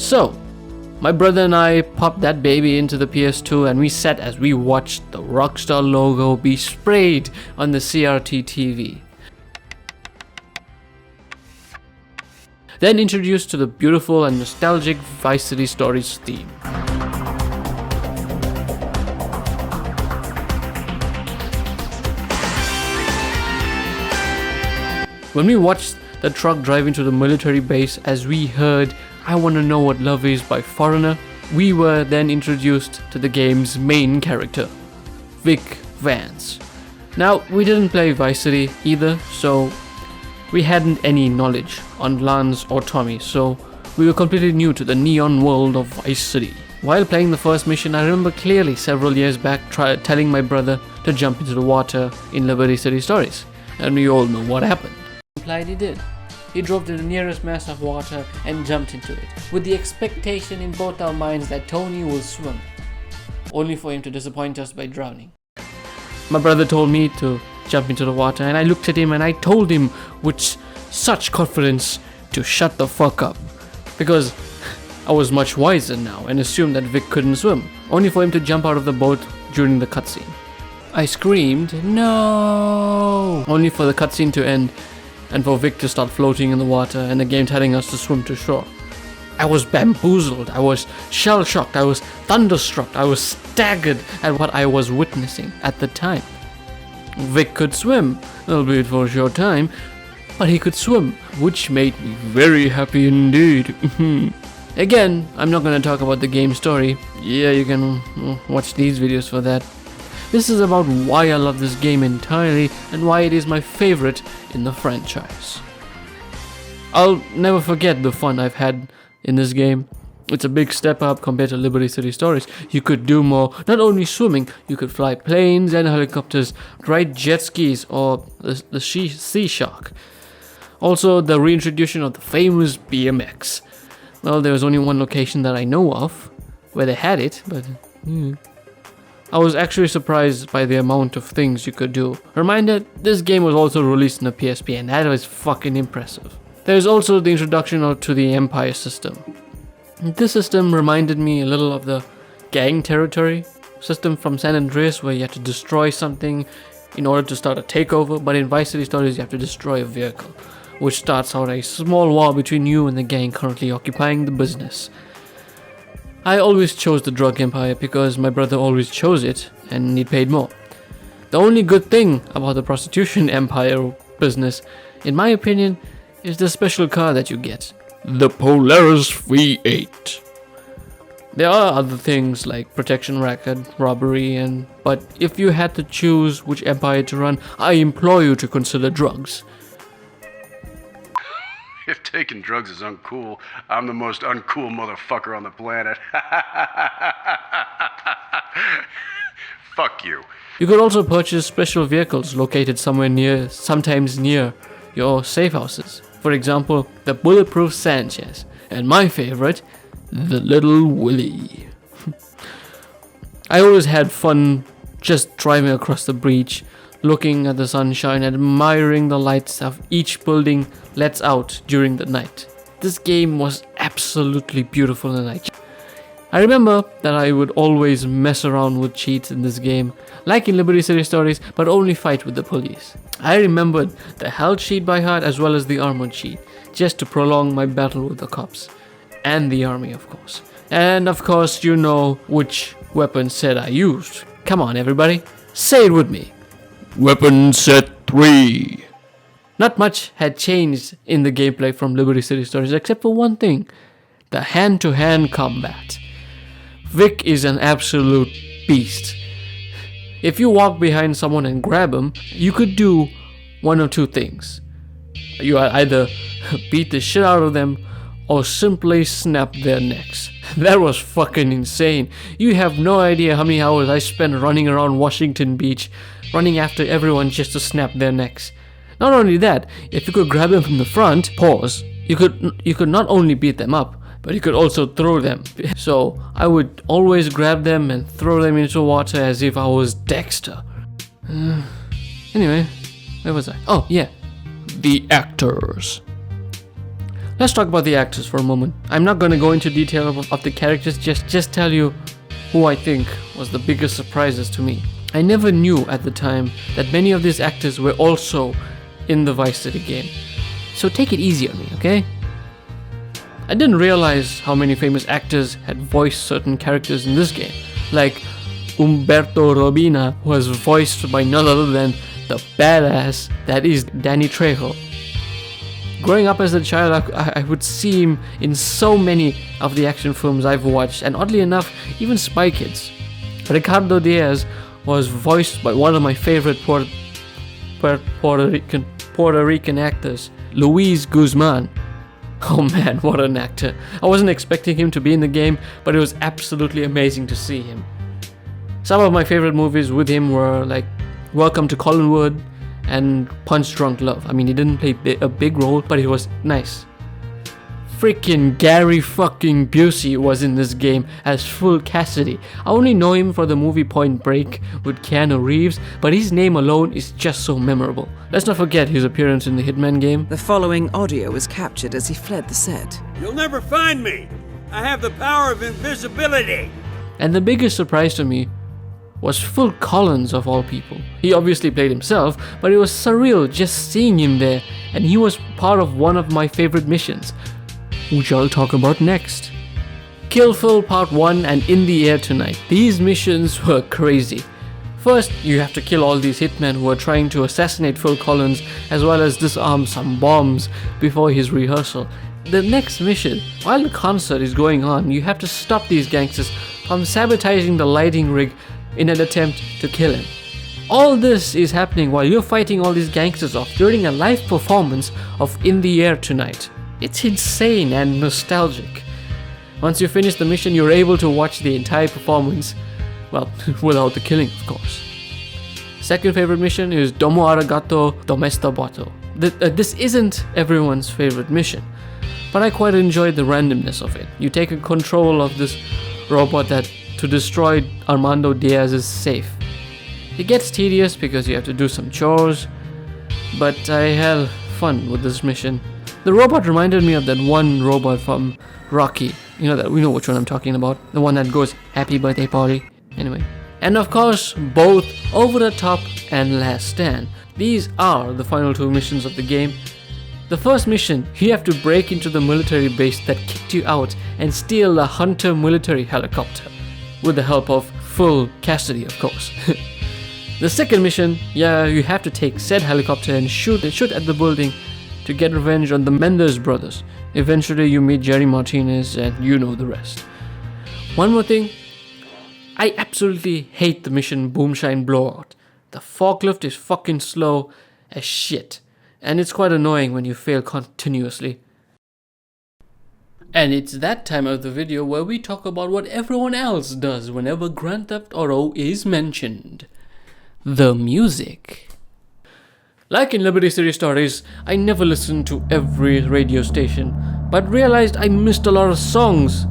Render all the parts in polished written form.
So, my brother and I popped that baby into the PS2 and we sat as we watched the Rockstar logo be sprayed on the CRT TV. Then introduced to the beautiful and nostalgic Vice City Stories theme. When we watched the truck drive into the military base as we heard I Wanna Know What Love Is by Foreigner, we were then introduced to the game's main character, Vic Vance. Now, we didn't play Vice City either, so we hadn't any knowledge on Lance or Tommy, so we were completely new to the neon world of Vice City. While playing the first mission, I remember clearly several years back telling my brother to jump into the water in Liberty City Stories, and we all know what happened. Implied he did. He drove to the nearest mass of water and jumped into it, with the expectation in both our minds that Tony will swim, only for him to disappoint us by drowning. My brother told me to jump into the water, and I looked at him and I told him with such confidence to shut the fuck up, because I was much wiser now and assumed that Vic couldn't swim, only for him to jump out of the boat during the cutscene. I screamed, "No!" only for the cutscene to end and for Vic to start floating in the water and the game telling us to swim to shore. I was bamboozled, I was shell-shocked, I was thunderstruck, I was staggered at what I was witnessing at the time. Vic could swim, albeit for a short time, but he could swim, which made me very happy indeed. Again, I'm not going to talk about the game story. Yeah, you can watch these videos for that. This is about why I love this game entirely and why it is my favorite in the franchise. I'll never forget the fun I've had in this game. It's a big step up compared to Liberty City Stories. You could do more, not only swimming, you could fly planes and helicopters, ride jet skis or the Sea Shark. Also, the reintroduction of the famous BMX. Well, there was only one location that I know of where they had it, but I was actually surprised by the amount of things you could do. Reminder, this game was also released in the PSP and that was fucking impressive. There's also the introduction to the Empire system. This system reminded me a little of the gang territory system from San Andreas, where you have to destroy something in order to start a takeover, but in Vice City Stories you have to destroy a vehicle, which starts out a small war between you and the gang currently occupying the business. I always chose the drug empire because my brother always chose it and he paid more. The only good thing about the prostitution empire business, in my opinion, is the special car that you get, the Polaris V8. There are other things like protection racket, robbery, but if you had to choose which empire to run, I implore you to consider drugs. If taking drugs is uncool, I'm the most uncool motherfucker on the planet. Fuck you. You could also purchase special vehicles located sometimes near your safe houses. For example, the Bulletproof Sanchez, and my favorite, the Little Willie. I always had fun just driving across the beach, looking at the sunshine, admiring the lights of each building lets out during the night. This game was absolutely beautiful and I remember that I would always mess around with cheats in this game, like in Liberty City Stories, but only fight with the police. I remembered the health cheat by heart as well as the armor cheat, just to prolong my battle with the cops. And the army, of course. And of course, you know which weapon set I used. Come on, everybody, say it with me. Weapon set 3. Not much had changed in the gameplay from Liberty City Stories except for one thing: the hand-to-hand combat. Vic is an absolute beast. If you walk behind someone and grab him, you could do one of two things. You either beat the shit out of them or simply snap their necks. That was fucking insane. You have no idea how many hours I spent running around Washington Beach, running after everyone just to snap their necks. Not only that, if you could grab them from the front, you could not only beat them up, but you could also throw them. So I would always grab them and throw them into water as if I was Dexter. Anyway, where was I? Oh yeah, the actors. Let's talk about the actors for a moment. I'm not going to go into detail of the characters, just tell you who I think was the biggest surprises to me. I never knew at the time that many of these actors were also in the Vice City game. So take it easy on me, okay? I didn't realize how many famous actors had voiced certain characters in this game. Like Umberto Robina was voiced by none other than the badass that is Danny Trejo. Growing up as a child, I would see him in so many of the action films I've watched, and oddly enough, even Spy Kids. Ricardo Diaz was voiced by one of my favorite Puerto Rican actors, Luis Guzman. Oh man, what an actor. I wasn't expecting him to be in the game, but it was absolutely amazing to see him. Some of my favorite movies with him were like Welcome to Collinwood and Punch Drunk Love. I mean, he didn't play a big role, but it was nice. Freaking Gary fucking Busey was in this game as Full Cassidy. I only know him for the movie Point Break with Keanu Reeves, but his name alone is just so memorable. Let's not forget his appearance in the Hitman game. The following audio was captured as he fled the set. You'll never find me. I have the power of invisibility. And the biggest surprise to me was Phil Collins of all people. He obviously played himself, but it was surreal just seeing him there, and he was part of one of my favorite missions, which I'll talk about next. Kill Phil Part 1 and In the Air Tonight. These missions were crazy. First, you have to kill all these hitmen who are trying to assassinate Phil Collins, as well as disarm some bombs before his rehearsal. The next mission, while the concert is going on, you have to stop these gangsters from sabotaging the lighting rig in an attempt to kill him. All this is happening while you're fighting all these gangsters off during a live performance of In the Air Tonight. It's insane and nostalgic. Once you finish the mission, you're able to watch the entire performance, well, without the killing, of course. Second favorite mission is Domo Arigato Domestabato. This isn't everyone's favorite mission, but I quite enjoyed the randomness of it. You take control of this robot to destroy Armando Diaz's safe. It gets tedious because you have to do some chores, but I had fun with this mission. The robot reminded me of that one robot from Rocky. We know which one I'm talking about. The one that goes, "Happy birthday party." Anyway. And of course, both Over the Top and Last Stand. These are the final two missions of the game. The first mission, you have to break into the military base that kicked you out and steal a Hunter military helicopter. With the help of Full Cassidy, of course. The second mission, you have to take said helicopter and shoot at the building to get revenge on the Mendes brothers. Eventually you meet Jerry Martinez and you know the rest. One more thing, I absolutely hate the mission Boomshine Blowout. The forklift is fucking slow as shit, and it's quite annoying when you fail continuously. And it's that time of the video where we talk about what everyone else does whenever Grand Theft Auto is mentioned. The music. Like in Liberty City Stories, I never listened to every radio station, but realized I missed a lot of songs,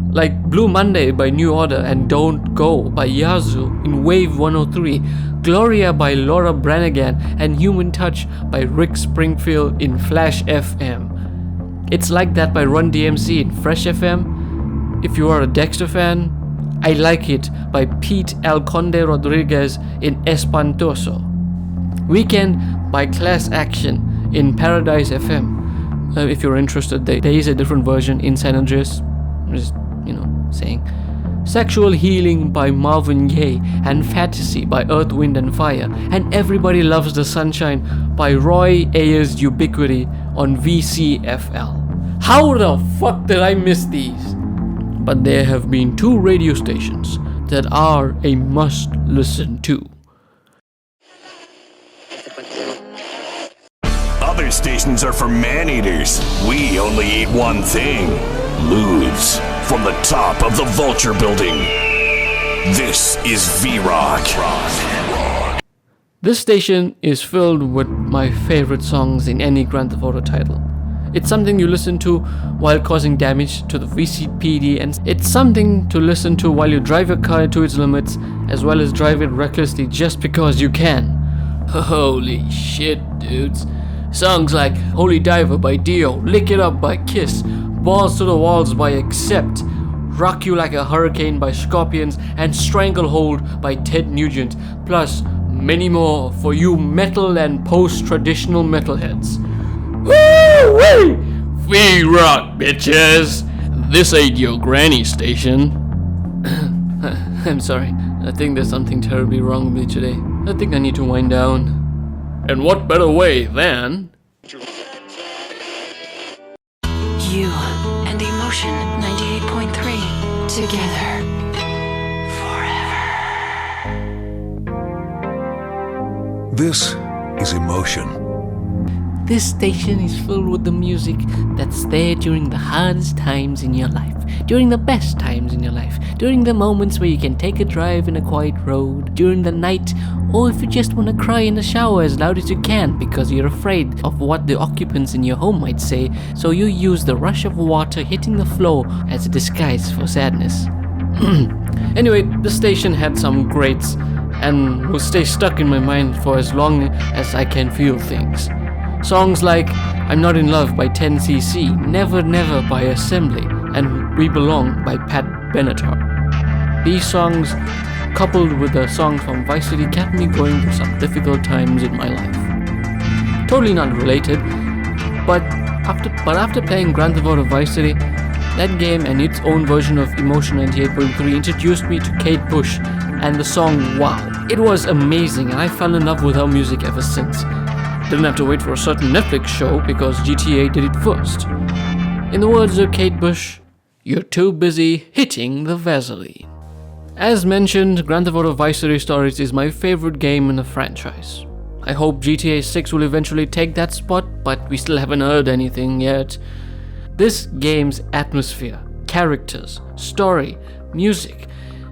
like Blue Monday by New Order and Don't Go by Yazoo in Wave 103, Gloria by Laura Branigan, and Human Touch by Rick Springfield in Flash FM. It's Like That by Run DMC in Fresh FM. If you are a Dexter fan, I Like It by Pete El Conde Rodriguez in Espantoso. Weekend by Class Action in Paradise FM. If you're interested, there is a different version in San Andreas. Just, saying. Sexual Healing by Marvin Gaye and Fantasy by Earth, Wind and Fire. And Everybody Loves the Sunshine by Roy Ayers Ubiquity on VCFL. How the fuck did I miss these? But there have been two radio stations that are a must listen to. Other stations are for man-eaters. We only eat one thing. Lewds. From the top of the Vulture Building. This is V-Rock. This station is filled with my favorite songs in any Grand Theft Auto title. It's something you listen to while causing damage to the VCPD, and it's something to listen to while you drive your car to its limits, as well as drive it recklessly just because you can. Holy shit, dudes. Songs like Holy Diver by Dio, Lick It Up by Kiss, Balls to the Walls by Accept, Rock You Like a Hurricane by Scorpions, and Stranglehold by Ted Nugent, plus many more for you metal and post-traditional metalheads. Woo-wee! We rock, bitches! This ain't your granny station. I'm sorry. I think there's something terribly wrong with me today. I think I need to wind down. And what better way than... You and Emotion 98.3 together forever. This is Emotion. This station is filled with the music that's there during the hardest times in your life, during the best times in your life, during the moments where you can take a drive in a quiet road, during the night, or if you just want to cry in the shower as loud as you can because you're afraid of what the occupants in your home might say, so you use the rush of water hitting the floor as a disguise for sadness. Anyway, the station had some greats and will stay stuck in my mind for as long as I can feel things. Songs like I'm Not in Love by 10cc, Never Never by Assembly, and We Belong by Pat Benatar. These songs, coupled with the song from Vice City, kept me going through some difficult times in my life. Totally not related, but after playing Grand Theft Auto Vice City, that game and its own version of Emotion 98.3 introduced me to Kate Bush and the song Wow. It was amazing and I fell in love with her music ever since. Didn't have to wait for a certain Netflix show because GTA did it first. In the words of Kate Bush, you're too busy hitting the Vaseline. As mentioned, Grand Theft Auto Vice City Stories is my favorite game in the franchise. I hope GTA 6 will eventually take that spot, but we still haven't heard anything yet. This game's atmosphere, characters, story, music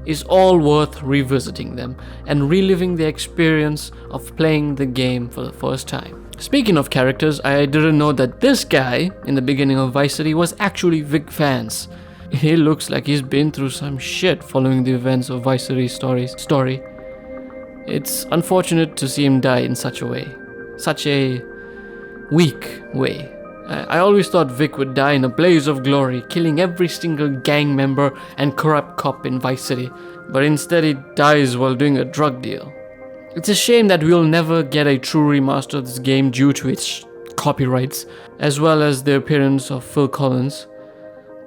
is all worth revisiting them and reliving the experience of playing the game for the first time. Speaking of characters, I didn't know that this guy in the beginning of Vice City was actually Vic Vance. He looks like he's been through some shit following the events of Vice City's story. It's unfortunate to see him die in such a way. Such a weak way. I always thought Vic would die in a blaze of glory, killing every single gang member and corrupt cop in Vice City, but instead he dies while doing a drug deal. It's a shame that we'll never get a true remaster of this game due to its copyrights, as well as the appearance of Phil Collins.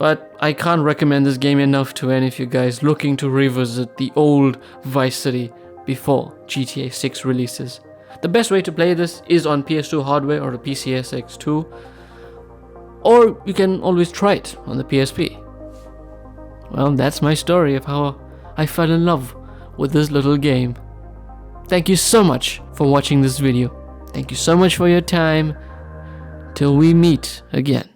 But I can't recommend this game enough to any of you guys looking to revisit the old Vice City before GTA 6 releases. The best way to play this is on PS2 hardware or the PCSX2, or you can always try it on the PSP. Well, that's my story of how I fell in love with this little game. Thank you so much for watching this video. Thank you so much for your time. Till we meet again.